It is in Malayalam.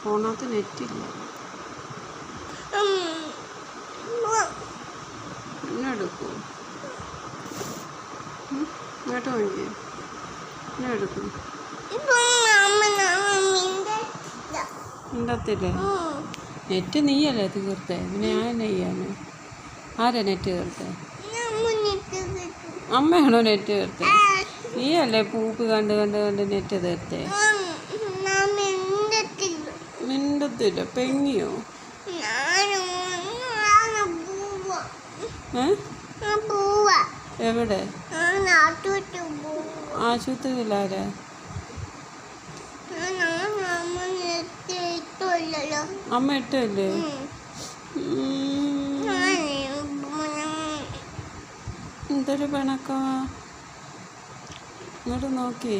ഫോണിനകത്ത് നെറ്റില്ല. എന്നെ എടുക്കൂ, ഇങ്ങോട്ട് വാങ്ങിക്കേ, എന്നെ എടുക്കും. മിണ്ടത്തില്ലേ? നെറ്റ് നീയല്ലേ തീർത്തേ, പിന്നെ ഞാൻ എന്നെ ചെയ്യാന്? ആരാ നെറ്റ് തീർത്തേ? അമ്മയാണോ നെറ്റ് തീർത്തേ? നീയല്ലേ പൂപ്പ് കണ്ട് കണ്ട് കണ്ട് നെറ്റ് തീർത്തേ? മിണ്ടത്തില്ല, പെങ്ങിയോ? എവിടെ? ആശുപത്രിയിലാരാ? അമ്മ ഇട്ടല്ലേ? എന്തൊരു പിണക്കമാ, ഇങ്ങോട്ട് നോക്കി.